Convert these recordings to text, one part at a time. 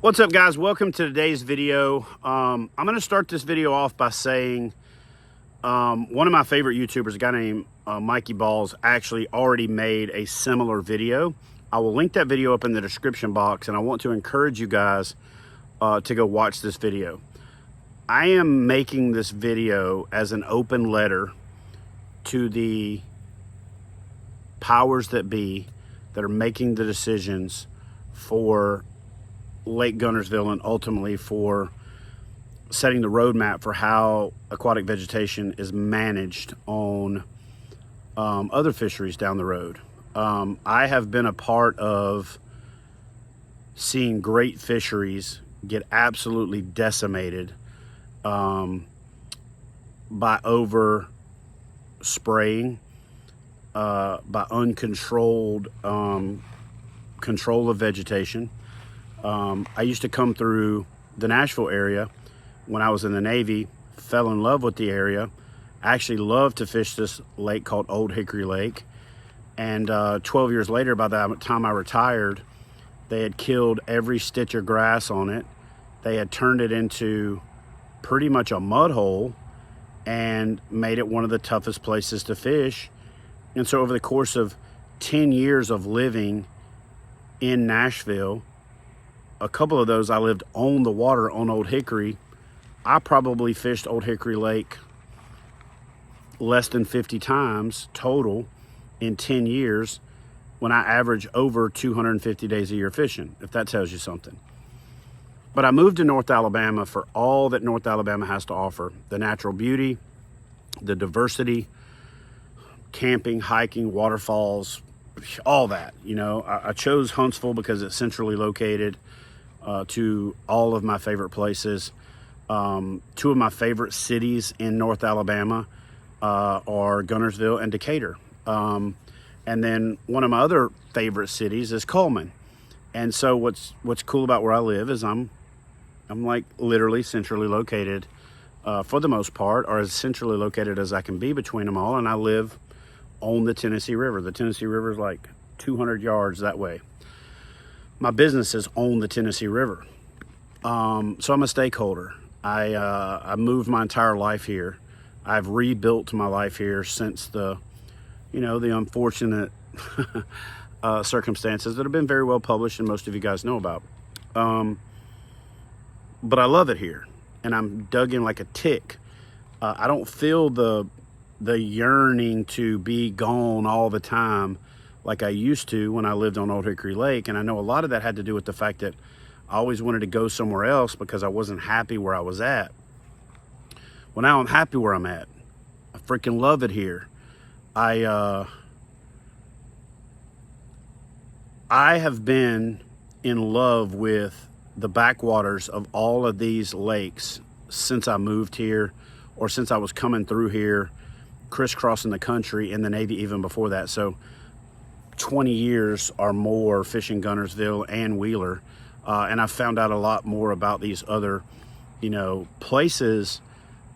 What's up, guys? Welcome to today's video. I'm going to start this video off by saying one of my favorite YouTubers, a guy named Mikey Balzz, actually already made a similar video. I will link that video up in the description box, and I want to encourage you guys to go watch this video. I am making this video as an open letter to the powers that be that are making the decisions for Lake Guntersville and ultimately for setting the roadmap for how aquatic vegetation is managed on other fisheries down the road. I have been a part of seeing great fisheries get absolutely decimated by over spraying, by uncontrolled control of vegetation. I used to come through the Nashville area when I was in the Navy, fell in love with the area. I actually loved to fish this lake called Old Hickory Lake. And 12 years later, by the time I retired, they had killed every stitch of grass on it. They had turned it into pretty much a mud hole and made it one of the toughest places to fish. And so over the course of 10 years of living in Nashville, a couple of those I lived on the water on Old Hickory. I probably fished Old Hickory Lake less than 50 times total in 10 years when I average over 250 days a year fishing, if that tells you something. But I moved to North Alabama for all that North Alabama has to offer. The natural beauty, the diversity, camping, hiking, waterfalls, all that. You know, I chose Huntsville because it's centrally located to all of my favorite places. Two of my favorite cities in North Alabama are Gunnersville and Decatur. And then one of my other favorite cities is Coleman. And so what's cool about where I live is I'm like literally centrally located for the most part, or as centrally located as I can be between them all. And I live on the Tennessee River. The Tennessee River is like 200 yards that way. My business is on the Tennessee River. So I'm a stakeholder. I moved my entire life here. I've rebuilt my life here since the unfortunate circumstances that have been very well published and most of you guys know about. But I love it here, and I'm dug in like a tick. I don't feel the yearning to be gone all the time like I used to when I lived on Old Hickory Lake. And I know a lot of that had to do with the fact that I always wanted to go somewhere else because I wasn't happy where I was at. Well, now I'm happy where I'm at. I freaking love it here. I have been in love with the backwaters of all of these lakes since I moved here, or since I was coming through here, crisscrossing the country in the Navy even before that. So 20 years or more fishing Gunnersville and Wheeler. And I've found out a lot more about these other, places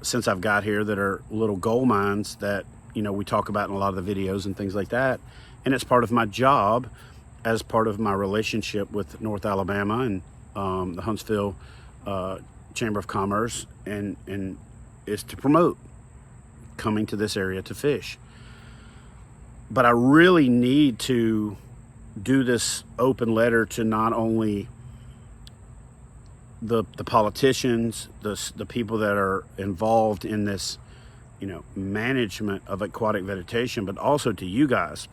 since I've got here that are little gold mines that, we talk about in a lot of the videos and things like that. And it's part of my job as part of my relationship with North Alabama and the Huntsville Chamber of Commerce, and is to promote coming to this area to fish. But I really need to do this open letter to not only the politicians, the people that are involved in this, management of aquatic vegetation, but also to you guys.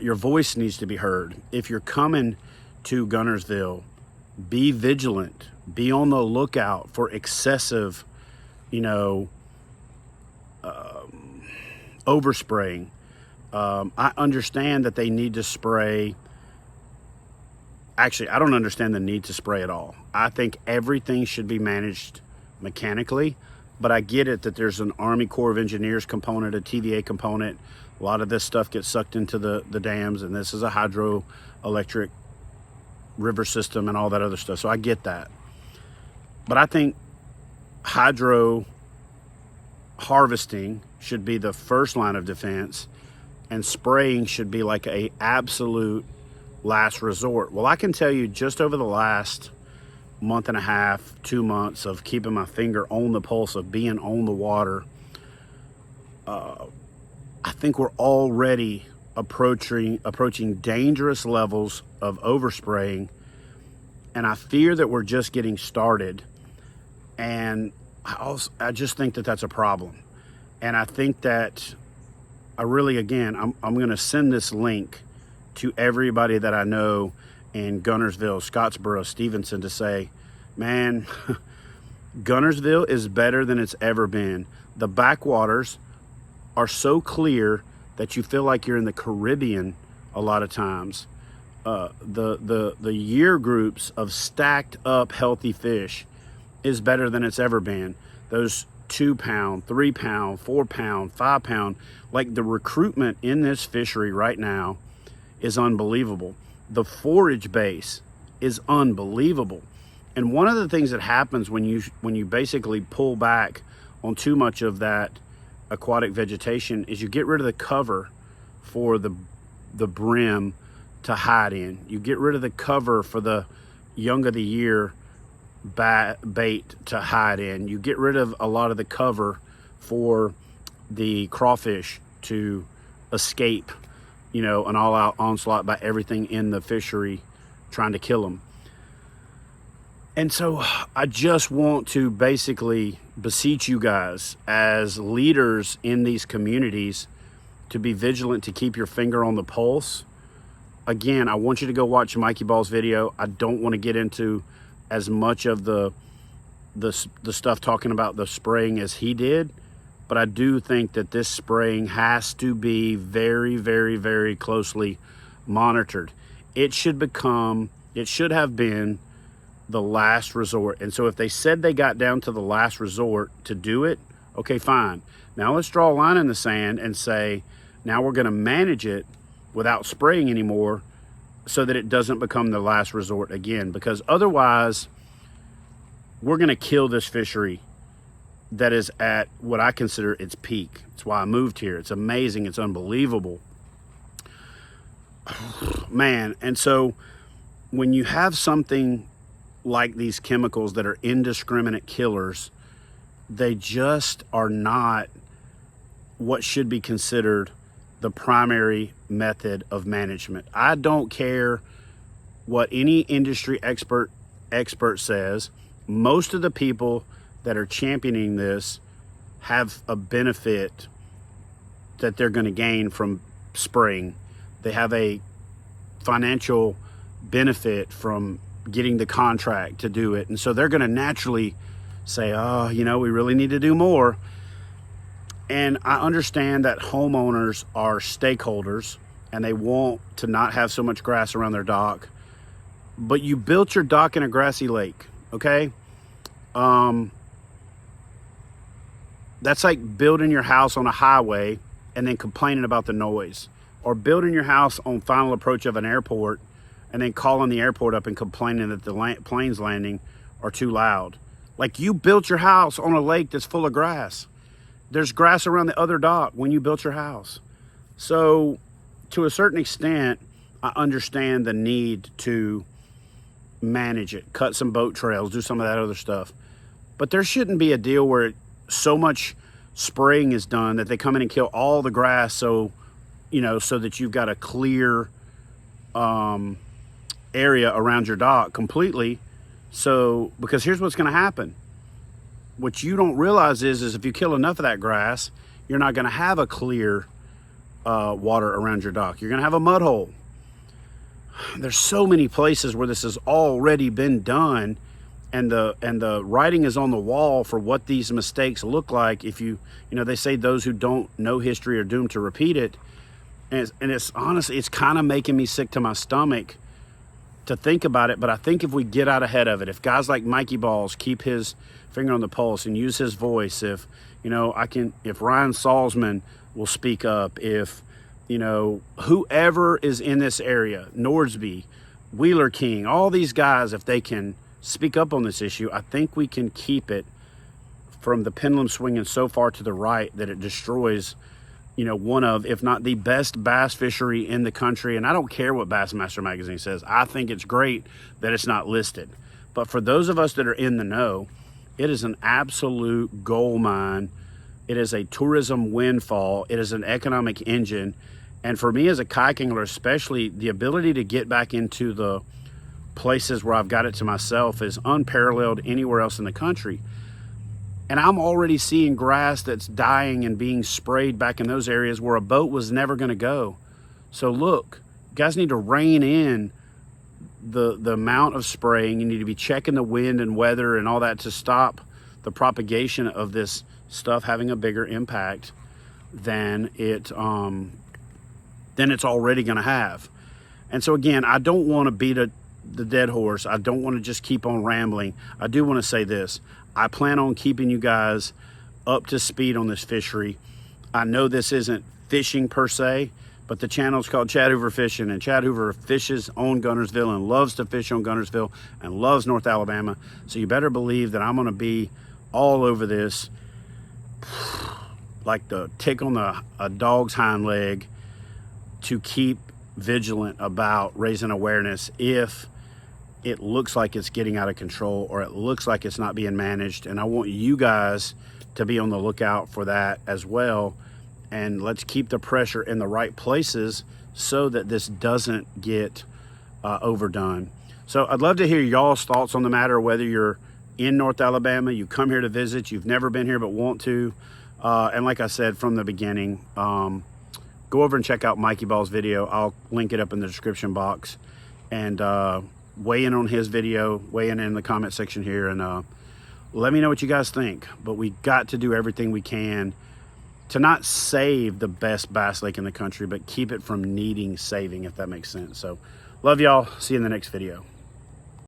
Your voice needs to be heard. If you're coming to Gunnersville, be vigilant. Be on the lookout for excessive, overspraying. I understand that they need to spray. Actually, I don't understand the need to spray at all. I think everything should be managed mechanically, but I get it that there's an Army Corps of Engineers component, a TVA component. A lot of this stuff gets sucked into the dams, and this is a hydroelectric river system and all that other stuff. So I get that. But I think hydro harvesting should be the first line of defense, and spraying should be like a absolute last resort. Well, I can tell you just over the last month and a half, 2 months of keeping my finger on the pulse, of being on the water, I think we're already approaching dangerous levels of overspraying, and I fear that we're just getting started. And I just think that that's a problem. And I think that again, I'm going to send this link to everybody that I know in Gunnersville, Scottsboro, Stevenson, to say, man, Gunnersville is better than it's ever been. The backwaters are so clear that you feel like you're in the Caribbean a lot of times. The year groups of stacked up healthy fish is better than it's ever been. Those 2 pound, 3 pound, 4 pound, 5 pound, like the recruitment in this fishery right now is unbelievable. The forage base is unbelievable. And one of the things that happens when you basically pull back on too much of that aquatic vegetation is you get rid of the cover for the brim to hide in. You get rid of the cover for the young of the year bait to hide in. You get rid of a lot of the cover for the crawfish to escape, an all-out onslaught by everything in the fishery trying to kill them. And so I just want to basically beseech you guys as leaders in these communities to be vigilant, to keep your finger on the pulse. Again, I want you to go watch Mikey Balzz video. I don't want to get into as much of the stuff talking about the spraying as he did, but I do think that this spraying has to be very, very, very closely monitored. It should have been the last resort. And so if they said they got down to the last resort to do it, okay, fine. Now let's draw a line in the sand and say, now we're going to manage it without spraying anymore so that it doesn't become the last resort again, because otherwise we're going to kill this fishery that is at what I consider its peak. It's why I moved here. It's amazing. It's unbelievable, man. And so when you have something like these chemicals that are indiscriminate killers, they just are not what should be considered the primary method of management. I don't care what any industry expert says. Most of the people that are championing this have a benefit that they're going to gain from spraying. They have a financial benefit from getting the contract to do it. And so they're going to naturally say, oh, we really need to do more. And I understand that homeowners are stakeholders and they want to not have so much grass around their dock. But you built your dock in a grassy lake, okay? That's like building your house on a highway and then complaining about the noise, or building your house on final approach of an airport and then calling the airport up and complaining that the planes landing are too loud. Like, you built your house on a lake that's full of grass. There's grass around the other dock when you built your house. So to a certain extent, I understand the need to manage it, cut some boat trails, do some of that other stuff. But there shouldn't be a deal where so much spraying is done that they come in and kill all the grass so that you've got a clear area around your dock completely. So, because here's what's going to happen. What you don't realize is if you kill enough of that grass, you're not going to have a clear water around your dock. You're going to have a mud hole. There's so many places where this has already been done, and the writing is on the wall for what these mistakes look like. If they say those who don't know history are doomed to repeat it. And it's honestly, it's kind of making me sick to my stomach to think about it. But I think if we get out ahead of it, if guys like Mikey Balzz keep his finger on the pulse and use his voice, if Ryan Salzman will speak up, if whoever is in this area, Nordsby, Wheeler King, all these guys, if they can speak up on this issue, I think we can keep it from the pendulum swinging so far to the right that it destroys you know, one of, if not the best bass fishery in the country. And I don't care what Bassmaster Magazine says. I think it's great that it's not listed. But for those of us that are in the know, it is an absolute gold mine. It is a tourism windfall. It is an economic engine. And for me as a kayak angler, especially, the ability to get back into the places where I've got it to myself is unparalleled anywhere else in the country. And I'm already seeing grass that's dying and being sprayed back in those areas where a boat was never going to go. So look, you guys need to rein in the amount of spraying. You need to be checking the wind and weather and all that to stop the propagation of this stuff having a bigger impact than it's already going to have. And so again, I don't want to beat the dead horse. I don't want to just keep on rambling. I do want to say this. I plan on keeping you guys up to speed on this fishery. I know this isn't fishing per se, but the channel is called Chad Hoover Fishing, and Chad Hoover fishes on Gunnersville and loves to fish on Gunnersville and loves North Alabama. So you better believe that I'm going to be all over this like the tick on a dog's hind leg to keep vigilant about raising awareness if it looks like it's getting out of control or it looks like it's not being managed. And I want you guys to be on the lookout for that as well. And let's keep the pressure in the right places so that this doesn't get overdone. So I'd love to hear y'all's thoughts on the matter, whether you're in North Alabama, you come here to visit, you've never been here but want to. And like I said from the beginning, go over and check out Mikey Balz's video. I'll link it up in the description box. And weigh in on his video, weigh in the comment section here, and let me know what you guys think. But we got to do everything we can to not save the best bass lake in the country, but keep it from needing saving, if that makes sense. So love y'all. See you in the next video.